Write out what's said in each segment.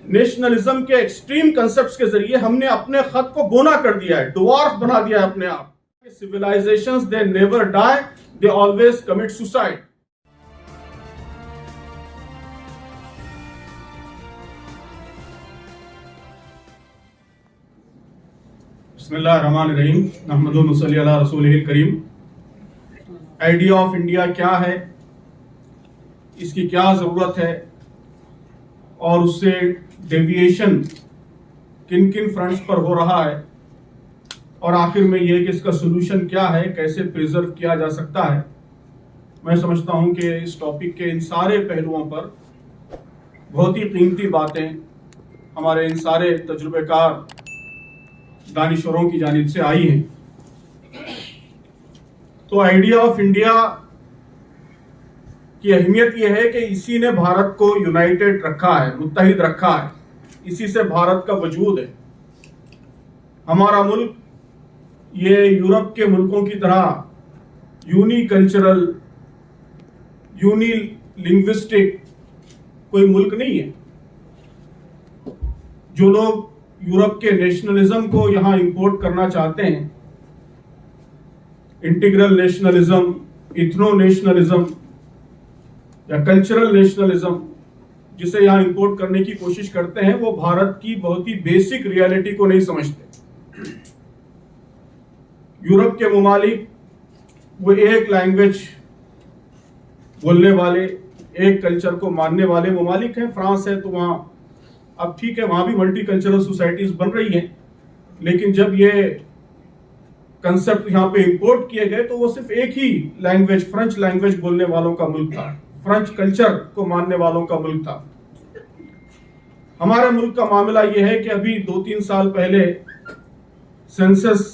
Nationalism کے extreme concepts کے ذریعے ہم نے اپنے خط کو بونا کر دیا ہے, ڈوارف بنا دیا ہے اپنے آپ. Civilizations, they never die, they always commit suicide. بسم اللہ الرحمن الرحیم. نحمد و نصلی علی رسولہ الکریم. آئیڈیا آف انڈیا کیا ہے, اس کی کیا ضرورت ہے, اور اس سے ڈیویشن کن کن فرنٹس پر ہو رہا ہے, اور آخر میں یہ کہ اس کا سولوشن کیا ہے, کیسے پریزرو کیا جا سکتا ہے. میں سمجھتا ہوں کہ اس ٹاپک کے ان سارے پہلوؤں پر بہت ہی قیمتی باتیں ہمارے ان سارے تجربہ کار دانشوروں کی جانب سے آئی ہیں. تو آئیڈیا آف انڈیا کی اہمیت یہ ہے کہ اسی نے بھارت کو یونائٹڈ رکھا ہے, متحد رکھا ہے. اسی سے بھارت کا وجود ہے. ہمارا ملک یہ یورپ کے ملکوں کی طرح یونی کلچرل, یونی لنگوسٹک کوئی ملک نہیں ہے. جو لوگ یورپ کے نیشنلزم کو یہاں امپورٹ کرنا چاہتے ہیں, انٹیگرل نیشنلزم, ایتھنو نیشنلزم یا کلچرل نیشنلزم, جسے یہاں امپورٹ کرنے کی کوشش کرتے ہیں, وہ بھارت کی بہت ہی بیسک ریالٹی کو نہیں سمجھتے. یورپ کے ممالک وہ ایک لینگویج بولنے والے, ایک کلچر کو ماننے والے ممالک ہیں. فرانس ہے تو وہاں اب ٹھیک ہے, وہاں بھی ملٹی کلچرل سوسائٹیز بن رہی ہیں, لیکن جب یہ کنسپٹ یہاں پہ امپورٹ کیے گئے تو وہ صرف ایک ہی لینگویج, فرنچ لینگویج بولنے والوں کا ملک تھا, فرنچ کلچر کو ماننے والوں کا ملک تھا. ہمارے ملک کا معاملہ یہ ہے کہ ابھی 2-3 سال پہلے سینسس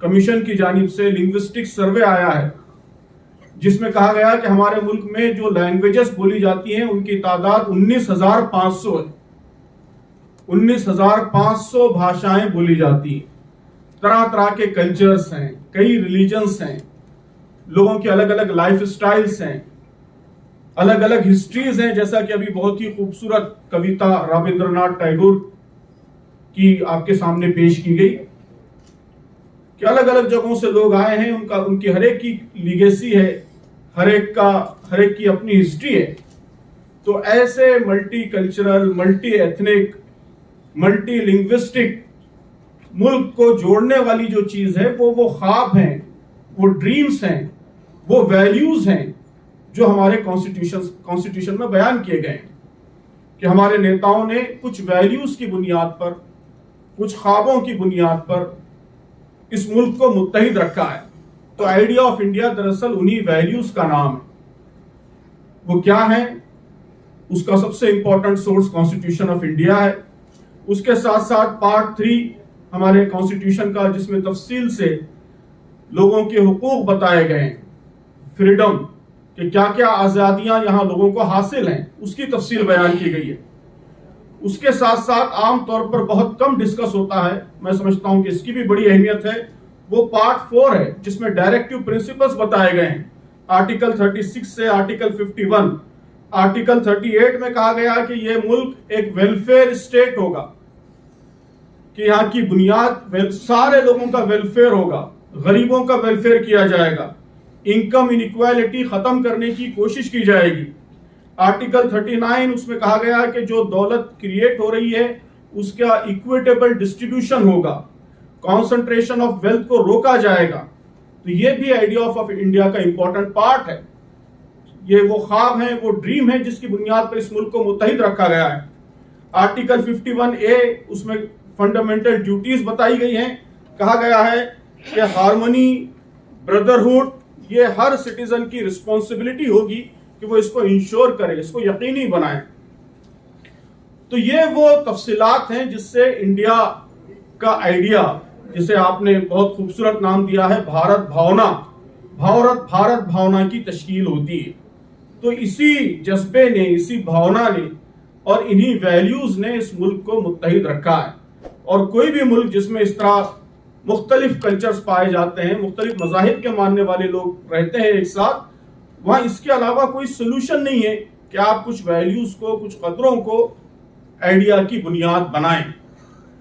کمیشن کی جانب سے لنگوسٹک سروے آیا ہے, جس میں کہا گیا کہ ہمارے ملک میں جو لینگویجز بولی جاتی ہیں ان کی تعداد 19,500 ہے. 19,500 بھاشائیں بولی جاتی ہیں. طرح طرح کے کلچرز ہیں, کئی ریلیجنز ہیں, لوگوں کے الگ الگ لائف سٹائلز ہیں, الگ الگ ہسٹریز ہیں. جیسا کہ ابھی بہت ہی خوبصورت کویتا رابندر ناتھ ٹیگور کی آپ کے سامنے پیش کی گئی کہ الگ الگ جگہوں سے لوگ آئے ہیں, ان کی ہر ایک کی لیگیسی ہے, ہر ایک کی اپنی ہسٹری ہے. تو ایسے multi cultural, multi ethnic, multi linguistic ملک کو جوڑنے والی جو چیز ہے وہ خواب ہیں, وہ ڈریمز ہیں, وہ ویلیوز ہیں جو ہمارے کانسٹیٹیوشن میں بیان کیے گئے ہیں کہ ہمارے نیتاؤں نے کچھ ویلیوز کی بنیاد پر, کچھ خوابوں کی بنیاد پر اس ملک کو متحد رکھا ہے. تو آئیڈیا آف انڈیا دراصل انہی ویلیوز کا نام ہے. وہ کیا ہے؟ اس کا سب سے important source constitution of India ہے. اس کے ساتھ ساتھ پارٹ 3 ہمارے کانسٹیٹیوشن کا, جس میں تفصیل سے لوگوں کے حقوق بتائے گئے ہیں, فریڈم, کہ کیا کیا آزادیاں یہاں لوگوں کو حاصل ہیں, اس کی تفصیل بیان کی گئی ہے. اس کے ساتھ ساتھ عام طور پر بہت کم ڈسکس ہوتا ہے, میں سمجھتا ہوں کہ اس کی بھی بڑی اہمیت ہے, وہ پارٹ 4 ہے, جس میں ڈائریکٹیو پرنسپلز بتائے گئے ہیں. آرٹیکل 36 سے آرٹیکل 51. آرٹیکل 38 میں کہا گیا کہ یہ ملک ایک ویلفیئر اسٹیٹ ہوگا, کہ یہاں کی بنیاد سارے لوگوں کا ویلفیئر ہوگا, غریبوں کا ویلفیئر کیا جائے گا, انکم انیکوالٹی ختم کرنے کی کوشش کی جائے گی. آرٹیکل 39 اس میں کہا گیا کہ جو دولت کریٹ ہو رہی ہے اس کا ایکویٹیبل ڈسٹریبیوشن ہوگا, کانسنٹریشن آف ویلتھ کو روکا جائے گا. تو یہ بھی آئیڈیا آف انڈیا کا امپورٹنٹ پارٹ ہے. یہ وہ خواب ہیں, وہ ڈریم ہے جس کی بنیاد پر اس ملک کو متحد رکھا گیا ہے. آرٹیکل 51A اس میں فنڈامنٹل ڈیوٹیز بتائی گئی ہیں. کہا گیا ہے کہ ہارمونی, بردرہڈ, یہ ہر سٹیزن کی رسپانسبلٹی ہوگی کہ وہ اس کو انشور کرے, اس کو یقینی بنائے. تو یہ وہ تفصیلات ہیں جس سے انڈیا کا آئیڈیا, جسے آپ نے بہت خوبصورت نام دیا ہے بھارت بھاونا, بھارت بھاونا کی تشکیل ہوتی ہے. تو اسی جذبے نے, اسی بھاونا نے اور انہی ویلیوز نے اس ملک کو متحد رکھا ہے. اور کوئی بھی ملک جس میں اس طرح مختلف کلچرز پائے جاتے ہیں, مختلف مذاہب کے ماننے والے لوگ رہتے ہیں ایک ساتھ, وہاں اس کے علاوہ کوئی سولوشن نہیں ہے کہ آپ کچھ ویلیوز کو, کچھ قدروں کو آئیڈیا کی بنیاد بنائیں.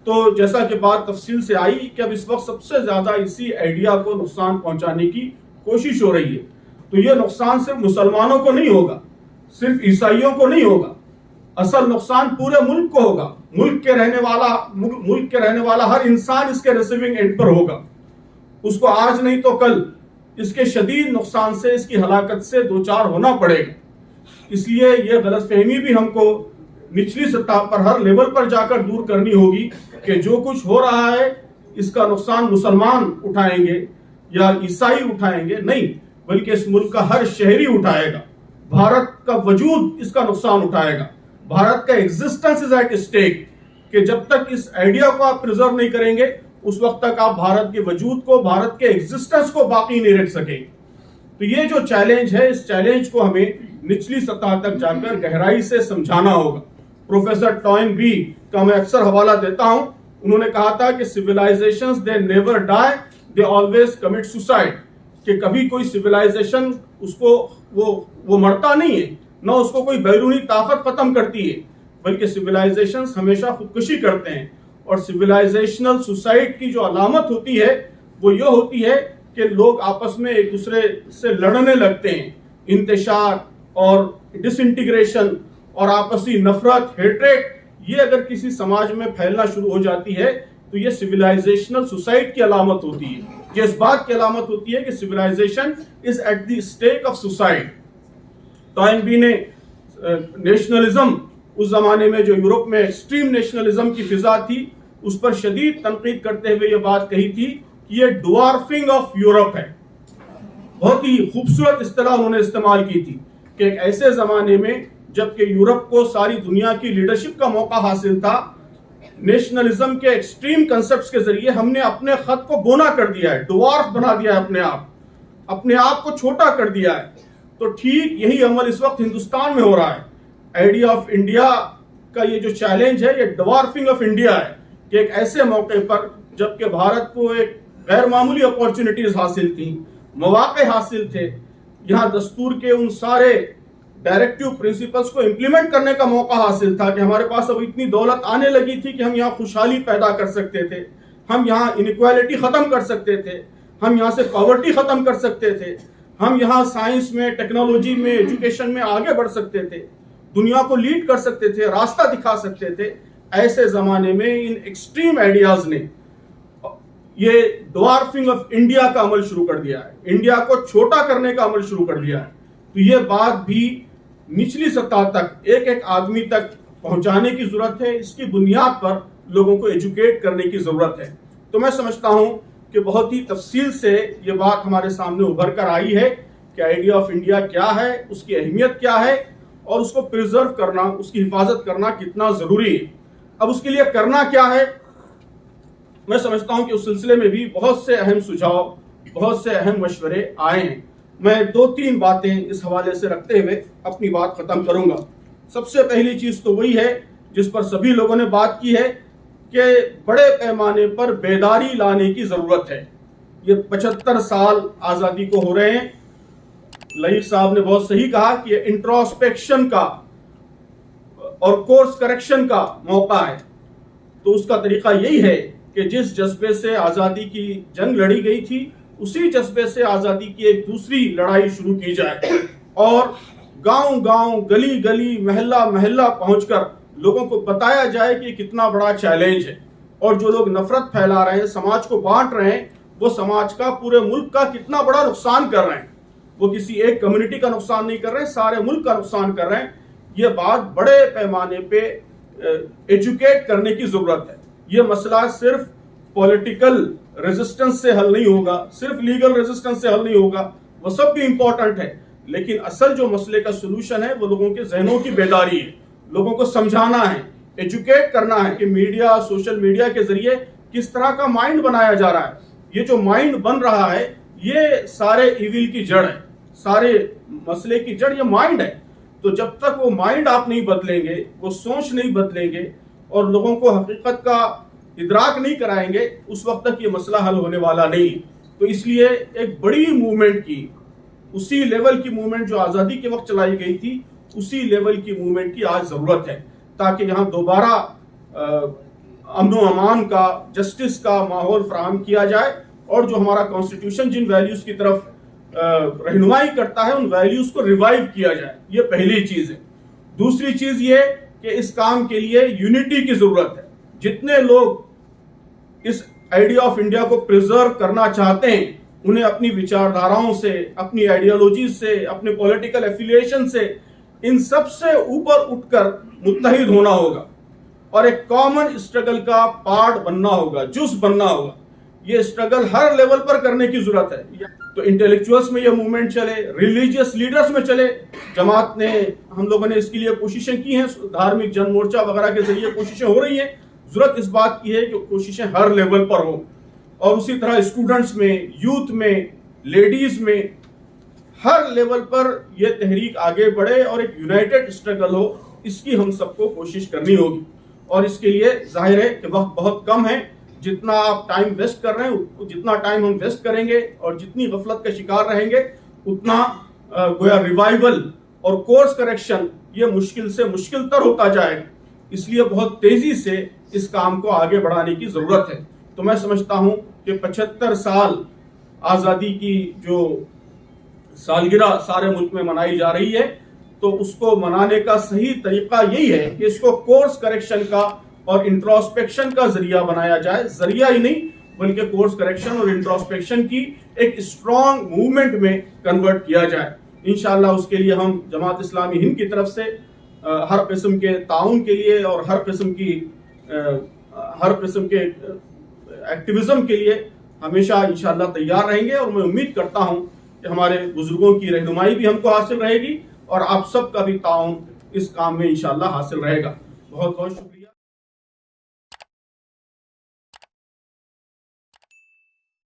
تو جیسا کہ بات تفصیل سے آئی کہ اب اس وقت سب سے زیادہ اسی آئیڈیا کو نقصان پہنچانے کی کوشش ہو رہی ہے. تو یہ نقصان صرف مسلمانوں کو نہیں ہوگا, صرف عیسائیوں کو نہیں ہوگا, اصل نقصان پورے ملک کو ہوگا. ملک کے رہنے والا ہر انسان اس کے ریسیونگ اینڈ پر ہوگا. اس کو آج نہیں تو کل اس کے شدید نقصان سے, اس کی ہلاکت سے دوچار ہونا پڑے گا. اس لیے یہ غلط فہمی بھی ہم کو نچلی سطح پر ہر لیول پر جا کر دور کرنی ہوگی کہ جو کچھ ہو رہا ہے اس کا نقصان مسلمان اٹھائیں گے یا عیسائی اٹھائیں گے, نہیں, بلکہ اس ملک کا ہر شہری اٹھائے گا. بھارت کا وجود اس کا نقصان اٹھائے گا. بھارت کا ایگزسٹنس از ایٹ اسٹیک, کہ جب تک اس آئیڈیا کو آپ پریزرو نہیں کریں گے اس وقت تک آپ بھارت کے وجود کو, بھارت کے ایگزسٹنس کو باقی نہیں رکھ سکیں. تو یہ جو چیلنج ہے, اس چیلنج کو ہمیں نچلی سطح تک جا کر گہرائی سے سمجھانا ہوگا. پروفیسر ٹوائن بی کا میں اکثر حوالہ دیتا ہوں. انہوں نے کہا تھا کہ civilizations they never die, they always commit suicide. کہ کبھی کوئی civilization اس کو وہ مرتا نہیں ہے, نہ اس کو کوئی بیرونی طاقت ختم کرتی ہے, بلکہ civilizations ہمیشہ خودکشی کرتے ہیں. اور civilizational suicide کی جو علامت ہوتی ہے وہ یہ ہوتی ہے کہ لوگ آپس میں ایک دوسرے سے لڑنے لگتے ہیں. انتشار اور ڈس انٹیگریشن اور آپسی نفرت, ہیٹریٹ, یہ اگر کسی سماج میں پھیلنا شروع ہو جاتی ہے تو یہ سویلائزیشنل سوسائٹ کی علامت ہوتی ہے. یہ اس بات کی علامت ہوتی ہے کہ civilization is at the stake of society. Toynbee نے نیشنلزم, اس زمانے میں جو یورپ میں ایکسٹریم نیشنلزم کی فضا تھی, اس پر شدید تنقید کرتے ہوئے یہ بات کہی تھی کہ یہ ڈوارفنگ آف یورپ ہے. بہت ہی خوبصورت اصطلاح انہوں نے استعمال کی تھی کہ ایک ایسے زمانے میں جبکہ یورپ کو ساری دنیا کی لیڈرشپ کا موقع حاصل تھا, نیشنلزم کے ایکسٹریم کنسپٹس کے ذریعے ہم نے اپنے خط کو بونا کر دیا ہے, ڈوارف بنا دیا ہے, اپنے آپ کو چھوٹا کر دیا ہے. تو ٹھیک یہی عمل اس وقت ہندوستان میں ہو رہا ہے. آئیڈیا آف انڈیا کا یہ جو چیلنج ہے یہ ڈوارفنگ آف انڈیا ہے, کہ ایک ایسے موقع پر جبکہ بھارت کو ایک غیر معمولی اپورچونٹیز حاصل تھیں, مواقع حاصل تھے, یہاں دستور کے ان سارے ڈائریکٹیو پرنسپلز کو امپلیمنٹ کرنے کا موقع حاصل تھا کہ ہمارے پاس اب اتنی دولت آنے لگی تھی کہ ہم یہاں خوشحالی پیدا کر سکتے تھے, ہم یہاں انیکوالٹی ختم کر سکتے تھے, ہم یہاں سے پاورٹی ختم کر سکتے تھے, ہم یہاں سائنس میں, ٹیکنالوجی میں, ایجوکیشن میں آگے بڑھ سکتے تھے, دنیا کو لیڈ کر سکتے تھے, راستہ دکھا سکتے تھے. ایسے زمانے میں ان ایکسٹریم آئیڈیاز نے یہ ڈوارفنگ آف انڈیا کا عمل شروع کر دیا ہے, انڈیا کو چھوٹا کرنے کا عمل شروع کر دیا ہے. تو یہ بات بھی نچلی سطح تک, ایک ایک آدمی تک پہنچانے کی ضرورت ہے. اس کی بنیاد پر لوگوں کو ایجوکیٹ کرنے کی ضرورت ہے. تو میں سمجھتا ہوں کہ بہت ہی تفصیل سے یہ بات ہمارے سامنے ابھر کر آئی ہے کہ آئیڈیا آف انڈیا کیا ہے, اس کی اہمیت کیا ہے, اور اس کو پریزرو کرنا, اس کی حفاظت کرنا کتنا ضروری ہے. اب اس کے لیے کرنا کیا ہے, میں سمجھتا ہوں کہ اس سلسلے میں بھی بہت سے اہم سجھاؤ, بہت سے اہم مشورے آئے ہیں. میں 2-3 باتیں اس حوالے سے رکھتے ہوئے اپنی بات ختم کروں گا. سب سے پہلی چیز تو وہی ہے جس پر سبھی لوگوں نے بات کی ہے کہ بڑے پیمانے پر بیداری لانے کی ضرورت ہے. یہ 75 سال آزادی کو ہو رہے ہیں. لائق صاحب نے بہت صحیح کہا کہ یہ انٹروسپیکشن کا اور کورس کریکشن کا موقع ہے. تو اس کا طریقہ یہی ہے کہ جس جذبے سے آزادی کی جنگ لڑی گئی تھی اسی جذبے سے آزادی کی ایک دوسری لڑائی شروع کی جائے, اور گاؤں گاؤں, گلی گلی, محلہ محلہ پہنچ کر لوگوں کو بتایا جائے کہ کتنا بڑا چیلنج ہے, اور جو لوگ نفرت پھیلا رہے ہیں, سماج کو بانٹ رہے ہیں, وہ سماج کا, پورے ملک کا کتنا بڑا نقصان کر رہے ہیں. وہ کسی ایک کمیونٹی کا نقصان نہیں کر رہے ہیں, سارے ملک کا نقصان کر رہے ہیں. یہ بات بڑے پیمانے پہ ایجوکیٹ کرنے کی ضرورت ہے. یہ مسئلہ صرف پولیٹیکل ریزسٹنس سے حل نہیں ہوگا, صرف لیگل ریزسٹنس سے حل نہیں ہوگا, وہ سب بھی امپورٹنٹ ہے, لیکن اصل جو مسئلے کا سولوشن ہے وہ لوگوں کے ذہنوں کی بیداری ہے. لوگوں کو سمجھانا ہے, ایجوکیٹ کرنا ہے کہ میڈیا, سوشل میڈیا کے ذریعے کس طرح کا مائنڈ بنایا جا رہا ہے. یہ جو مائنڈ بن رہا ہے یہ سارے ایویل کی جڑ ہے, سارے مسئلے کی جڑ یہ مائنڈ ہے. تو جب تک وہ مائنڈ آپ نہیں بدلیں گے, وہ سوچ نہیں بدلیں گے, اور لوگوں کو حقیقت کا ادراک نہیں کرائیں گے, اس وقت تک یہ مسئلہ حل ہونے والا نہیں. تو اس لیے ایک بڑی موومنٹ کی, اسی لیول کی موومنٹ جو آزادی کے وقت چلائی گئی تھی, اسی لیول کی موومنٹ کی آج ضرورت ہے. تاکہ یہاں دوبارہ امن و امان کا، جسٹس کا ماحول فراہم کیا جائے، اور جو ہمارا کانسٹیٹیوشن جن ویلیوز کی طرف رہنمائی کرتا ہے ان ویلیوز کو ریوائیو کیا جائے. یہ پہلی چیز ہے. دوسری چیز یہ کہ اس کام کے لیے یونٹی کی ضرورت ہے. جتنے لوگ اس آئیڈیا آف انڈیا کو پریزرو کرنا چاہتے ہیں انہیں اپنی وچاردھاراؤں سے، اپنی آئیڈیالوجیز سے، اپنے پولیٹیکل ایفیلیشن سے، ان سب سے اوپر اٹھ کر متحد ہونا ہوگا اور ایک کامن اسٹرگل کا پارٹ بننا ہوگا، جز بننا ہوگا. یہ اسٹرگل ہر لیول پر کرنے کی ضرورت ہے. تو انٹیلیکچوئلز میں یہ موومنٹ چلے، ریلیجیس لیڈرز میں چلے. جماعت نے، ہم لوگوں نے اس کے لیے کوششیں کی ہیں، دھارمک جن مورچہ وغیرہ کے ذریعے کوششیں ہو رہی ہیں. ضرورت اس بات کی ہے کہ کوششیں ہر لیول پر ہوں، اور اسی طرح اسٹوڈنٹس میں، یوتھ میں، لیڈیز میں، ہر لیول پر یہ تحریک آگے بڑھے اور ایک یونائٹڈ اسٹرگل ہو. اس کی ہم سب کو کوشش کرنی ہوگی، اور اس کے لیے ظاہر ہے کہ وقت بہت کم ہے. جتنا آپ ٹائم ویسٹ کر رہے ہیں، جتنا ٹائم ہم ویسٹ کریں گے اور جتنی غفلت کا شکار رہیں گے، اتنا گویا ریوائیول اور کورس کریکشن یہ مشکل سے مشکل تر ہوتا جائے گا. اس لیے بہت تیزی سے اس کام کو آگے بڑھانے کی ضرورت ہے. تو میں سمجھتا ہوں کہ 75 سال آزادی کی جو سالگرہ سارے ملک میں منائی جا رہی ہے، تو اس کو منانے کا صحیح طریقہ یہی ہے کہ اس کو کورس کریکشن کا اور انٹروسپیکشن کا ذریعہ بنایا جائے. ذریعہ ہی نہیں بلکہ کورس کریکشن اور انٹروسپیکشن کی ایک اسٹرانگ موومنٹ میں کنورٹ کیا جائے. انشاءاللہ اس کے لیے ہم جماعت اسلامی ہند کی طرف سے ہر قسم کے تعاون کے لیے اور ہر قسم کے ایکٹیویزم کے لیے ہمیشہ انشاءاللہ تیار رہیں گے. اور میں امید کرتا ہوں کہ ہمارے بزرگوں کی رہنمائی بھی ہم کو حاصل رہے گی اور آپ سب کا بھی تعاون اس کام میں انشاءاللہ حاصل رہے گا. بہت بہت شکریہ.